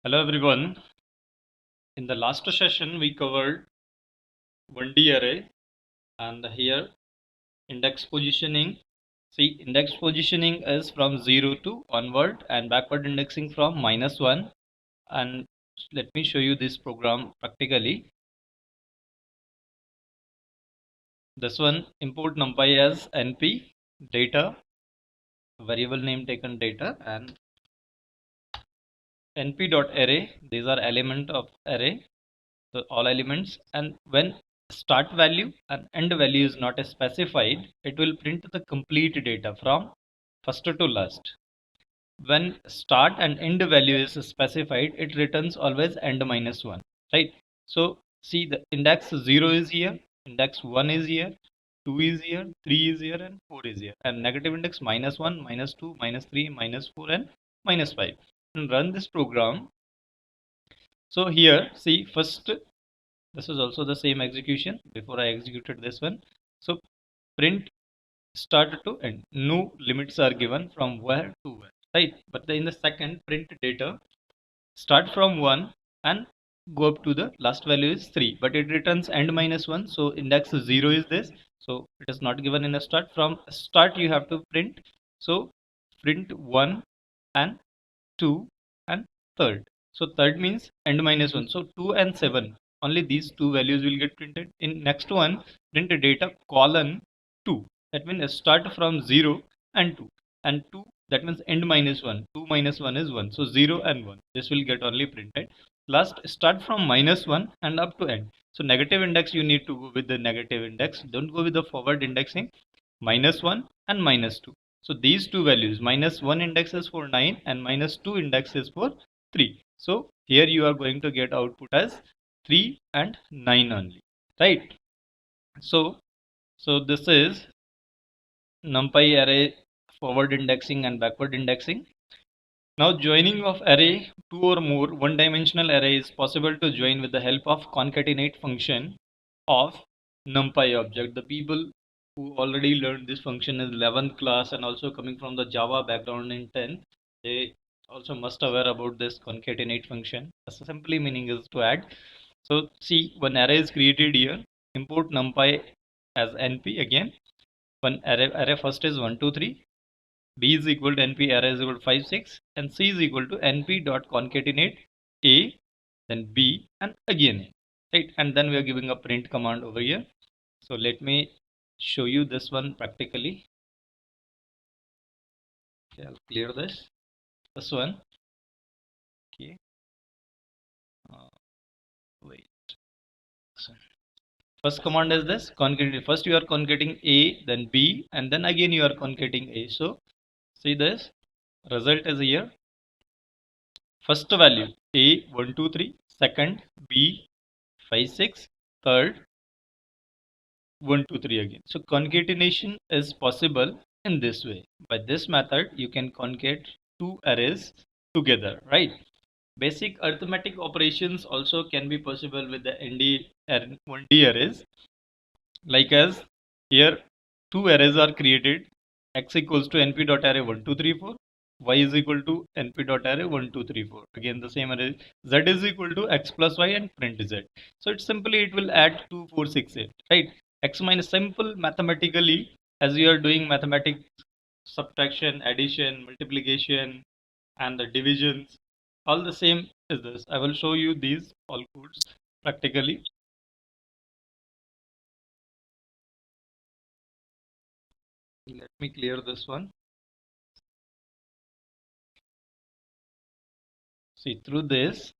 Hello everyone. In the last session we covered 1D array and here index positioning. See, index positioning is from 0 to onward and backward indexing from -1. And let me show you this program practically. This one, import numpy as np data, variable name taken data, and np.array. These are element of array, so all elements, and when start value and end value is not specified, it will print the complete data from first to last. When start and end value is specified, it returns always end -1, right? So see, the index 0 is here, index 1 is here, 2 is here, 3 is here, and 4 is here, and negative index -1, -2, -3, -4, and -5. And run this program. So here, see, first, this is also the same execution before I executed this one. So print start to end. No limits are given from where to where, right? But in the second, print data start from 1 and go up to the last value is 3, but it returns end -1. So index 0 is this. So it is not given in the start. From start you have to print. So print 1 and 2 and third. So third means end -1. So 2 and 7. Only these two values will get printed. In next one, print data colon 2. That means start from 0 and 2. And 2, that means end -1. 2 minus 1 is 1. So 0 and 1. This will get only printed. Last, start from -1 and up to end. So negative index, you need to go with the negative index. Don't go with the forward indexing. -1 and -2. So these two values, -1 index is for 9 and -2 index is for 3. So here you are going to get output as 3 and 9 only, right? So this is NumPy array forward indexing and backward indexing. Now joining of array, two or more one-dimensional array is possible to join with the help of concatenate function of NumPy object. The people who already learned this function in 11th class and also coming from the Java background in 10th, they also must aware about this concatenate function. The simply meaning is to add. So see, one array is created here, import NumPy as NP again. One array first is 1 2 3, B is equal to NP array is equal to 5 6, and C is equal to NP dot concatenate A, then B, and again A, right? And then we are giving a print command over here. So let me show you this one practically. Okay, I'll clear this one. Okay, wait. First command is this concatenate. First you are concatenating A, then B, and then again you are concatenating A. So see this result is here. First value A 1 2 3, second B 5 6, third 1 2 3 again. So concatenation is possible in this way. By this method you can concate two arrays together, right? Basic arithmetic operations also can be possible with the ND 1D arrays, like as here two arrays are created, x equals to np dot array 1 2 3 4, y is equal to np dot array 1 2 3 4. Again the same array, z is equal to x plus y and print z. So it's simply it will add 2 4 6 8, right? X minus, simple mathematically, as you are doing mathematics, subtraction, addition, multiplication, and the divisions, all the same is this. I will show you these all codes practically. Let me clear this one. See, through this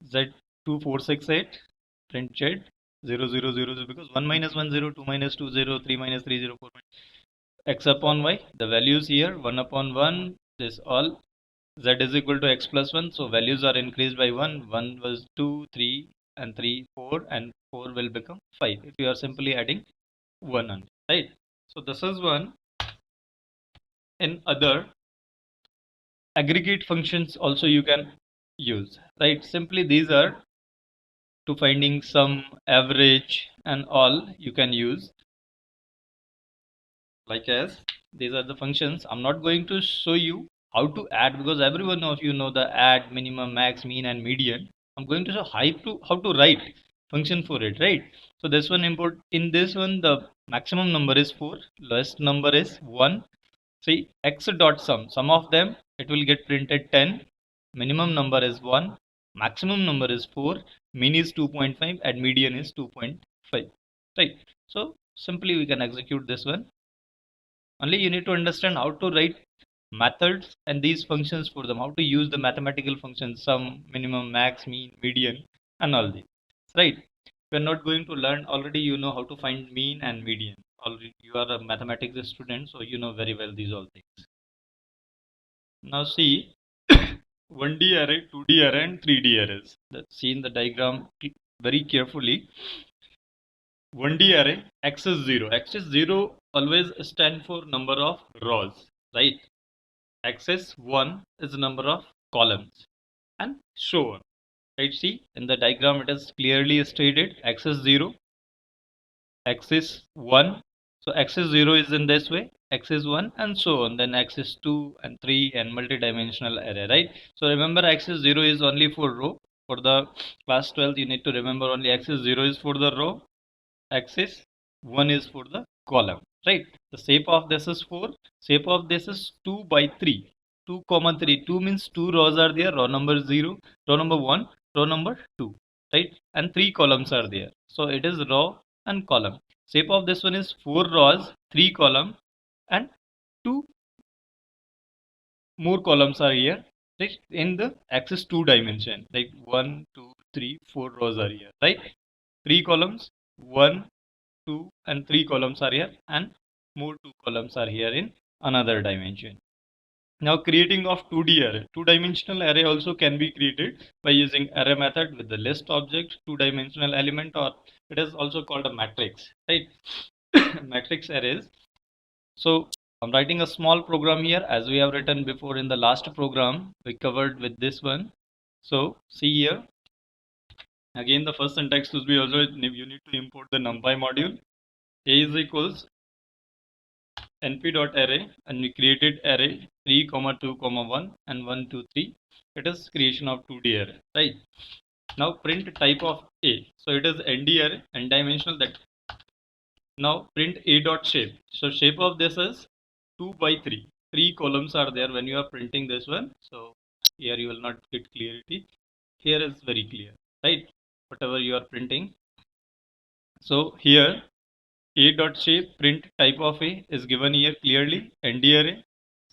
Z2468 print z 0000, because 1 minus 1 0, 2 minus 2 0, 3 minus 3 0, 4 x upon y, the values here 1 upon 1, this all z is equal to x plus 1, so values are increased by 1. 1 was 2, 3, and 3 4, and 4 will become 5 if you are simply adding 1 on, right? So this is one. In other aggregate functions also you can use, right? Simply these are to finding some average and all you can use, like as these are the functions. I'm not going to show you how to add, because everyone of you know the add, minimum, max, mean and median. I'm going to show how to write function for it, right? So this one import, in this one the maximum number is 4, lowest number is 1. See, x dot sum of them, it will get printed 10, minimum number is 1, maximum number is 4, mean is 2.5 and median is 2.5, right? So simply we can execute this one. Only you need to understand how to write methods and these functions for them, how to use the mathematical functions, sum, minimum, max, mean, median and all these, right? We are not going to learn, already you know how to find mean and median. Already you are a mathematics student, so you know very well these all things. Now see, 1D array, 2D array and 3D arrays. Let's see in the diagram very carefully. 1D array, x is 0. X is 0 always stand for number of rows, right? X is 1 is the number of columns and so on. Right, see in the diagram it is clearly stated x is 0, x is 1. So x is 0 is in this way, x is 1 and so on. Then x is 2 and 3 and multi-dimensional array, right? So remember x is 0 is only for row. For the class 12 you need to remember only x is 0 is for the row, x is 1 is for the column, right? The shape of this is 4, shape of this is 2 by 3, 2 comma 3. 2 means 2 rows are there, row number 0, row number 1, row number 2, right? And 3 columns are there, so it is row and column. Shape of this one is 4 rows, 3 column and 2 more columns are here, right? In the axis 2 dimension, like 1 2 3 4 rows are here, right? 3 columns, 1 2 and 3 columns are here and more 2 columns are here in another dimension. Now creating of 2D array, 2-dimensional array also can be created by using array method with the list object, 2-dimensional element, or it is also called a matrix, right? Matrix arrays. So I'm writing a small program here as we have written before in the last program we covered with this one. So see here, again the first syntax will be also you need to import the numpy module. A is equals np.array and we created array 3 comma 2 comma 1 and 1 2 3. It is creation of 2D array, right? Now print type of A, so it is nd array n dimensional. That now print A dot shape, so shape of this is 2 by 3, 3 columns are there when you are printing this one. So here you will not get clarity, here is very clear, right? Whatever you are printing. So here A dot shape print type of A is given here clearly, nd array.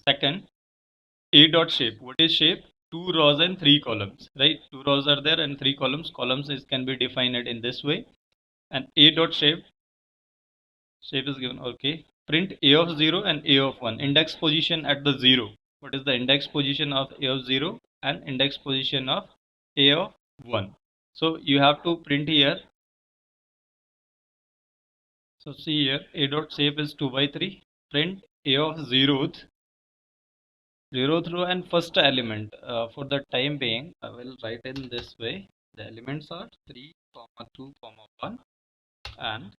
Second, A dot shape, what is shape? 2 rows and 3 columns, right? 2 rows are there and 3 columns. Columns is can be defined in this way. And A dot shape is given, okay. Print A of 0 and A of 1, index position at the 0. What is the index position of A of 0 and index position of A of 1? So you have to print here. So see here, A dot shape is 2 by 3. Print A of 0th row and first element. For the time being I will write in this way. The elements are 3 comma 2 comma 1 and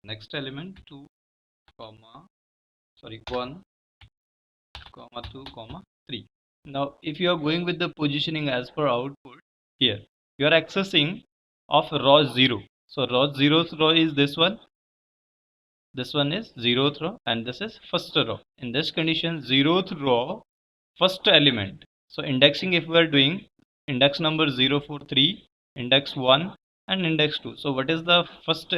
next element 2 comma 1 comma 2 comma 3. Now if you are going with the positioning as per output, here you are accessing of row 0. So row 0th row is this one is 0th row and this is first row. In this condition 0th row first element. So indexing, if we are doing index number 0 for 3, index 1 and index 2. So what is the first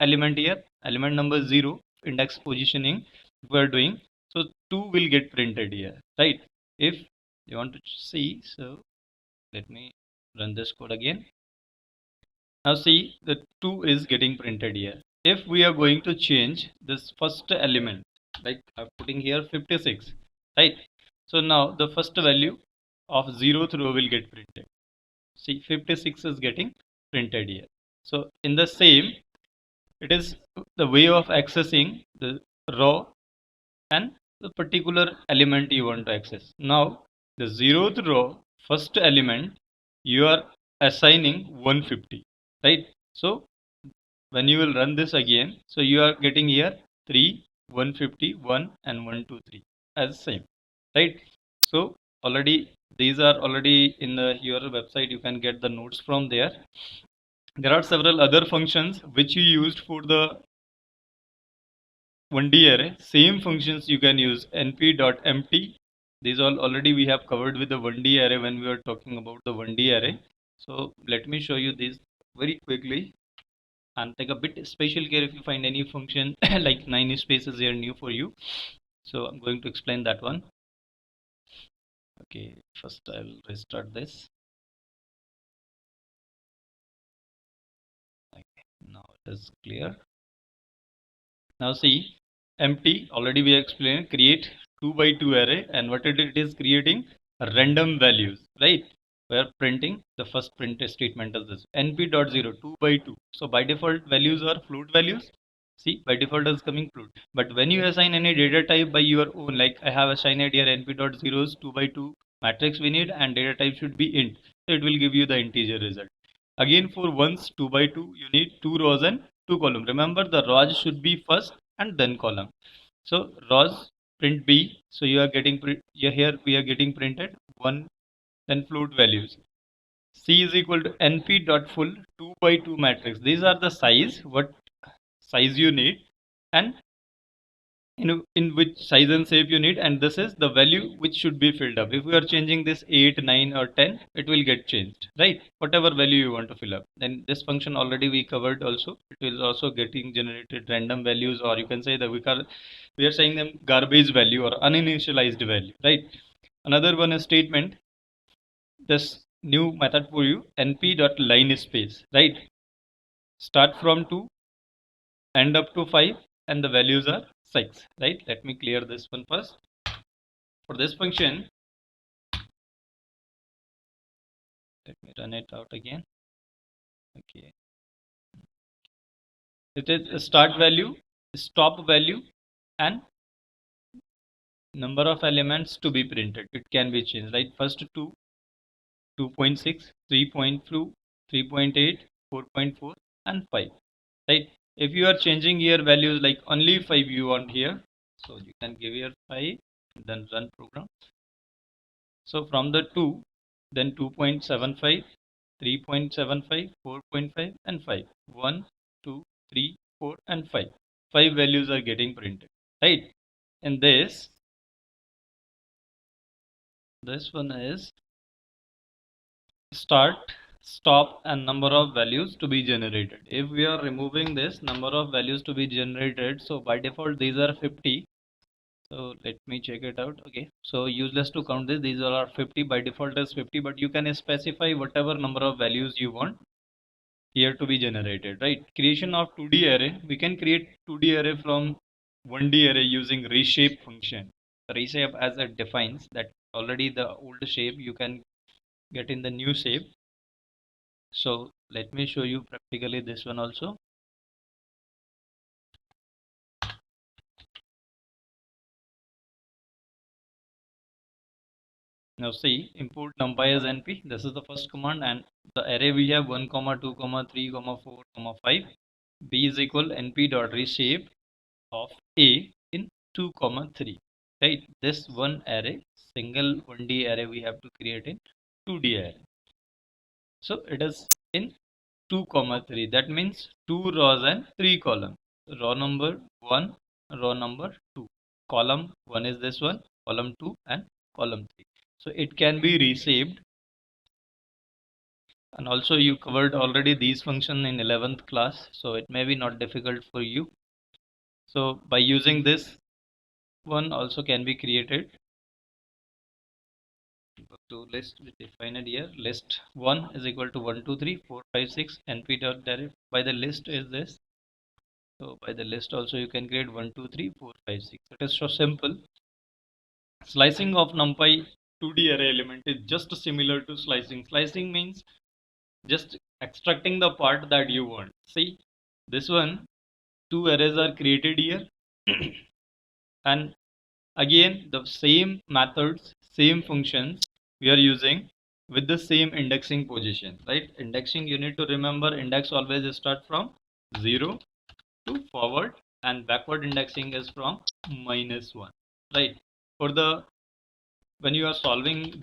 element here? Element number 0, index positioning we are doing. So 2 will get printed here, right? If you want to see, so let me run this code again. Now see, the 2 is getting printed here. If we are going to change this first element, like I'm putting here 56, right? So now the first value of 0th row will get printed. See, 56 is getting printed here. So in the same, it is the way of accessing the row and the particular element you want to access. Now the 0th row first element you are assigning 150, right? So when you will run this again, so you are getting here 3 150 1 and 1 2 3 as same, right? So already these are already in your website. You can get the notes from there. There are several other functions which you used for the 1D array. Same functions you can use np.empty. These all already we have covered with the 1D array when we were talking about the 1D array. So let me show you this very quickly and take a bit special care if you find any function like 9 spaces here new for you. So I'm going to explain that one. Okay, first I'll restart this. Okay, now it is clear. Now see, empty already we explained create 2 by 2 array, and what it is creating random values, right? We are printing the first print statement is this np.0 2 by 2. So by default values are float values. See, by default is coming float. But when you assign any data type by your own, like I have assigned here np.0 is 2 by 2 matrix we need, and data type should be int. So it will give you the integer result. Again for ones 2 by 2 you need 2 rows and 2 column. Remember the rows should be first and then column. So rows print b. So you are getting here we are getting printed 1, then float values. C is equal to np dot full 2 by 2 matrix. These are the size, what size you need, and in which size and shape you need, and this is the value which should be filled up. If we are changing this 8, 9 or 10, it will get changed, right? Whatever value you want to fill up. Then this function already we covered also. It will also getting generated random values, or you can say that we are saying them garbage value or uninitialized value, right? Another one is statement. This new method for you np dot line space, right? Start from 2, end up to 5, and the values are 6, right? Let me clear this one first. For this function, let me run it out again. Okay, it is a start value, stop value, and number of elements to be printed. It can be changed, right? First 2, 2.6, 3.2, 3.8, 4.4, and 5, right? If you are changing here values like only 5 you want here, so you can give here 5, then run program. So from the 2, then 2.75, 3.75, 4.5, and 5. 1, 2, 3, 4, and 5. 5 values are getting printed, right? And this one is start, stop, and number of values to be generated. If we are removing this number of values to be generated, so by default these are 50. So let me check it out. Okay, so useless to count this. These all are 50. By default is 50, but you can specify whatever number of values you want here to be generated, right? Creation of 2D array. We can create 2D array from 1D array using reshape function. Reshape as it defines that already the old shape you can get in the new shape. So let me show you practically this one also. Now see, import numpy as np. This is the first command, and the array we have 1, 2, 3, 4, 5. B is equal np dot reshape of a in 2, 3. Right? This one array, single 1D array we have to create in 2D array. So it is in 2, 3. That means 2 rows and 3 columns. Row number 1, row number 2. Column 1 is this one, column 2, and column 3. So it can be reshaped, and also you covered already these function in 11th class, so it may be not difficult for you. So by using this one also can be created. Go to list, we define it here. List 1 is equal to 1, 2, 3, 4, 5, 6 np dot direct. By the list is this. So by the list also you can create 1, 2, 3, 4, 5, 6. It is so simple. Slicing of NumPy 2D array element is just similar to slicing. Slicing means just extracting the part that you want. See, this one, 2 arrays are created here, and again the same methods, same functions we are using with the same indexing position, right? Indexing, you need to remember, index always start from 0 to forward, and backward indexing is from -1, right? For the when you are solving the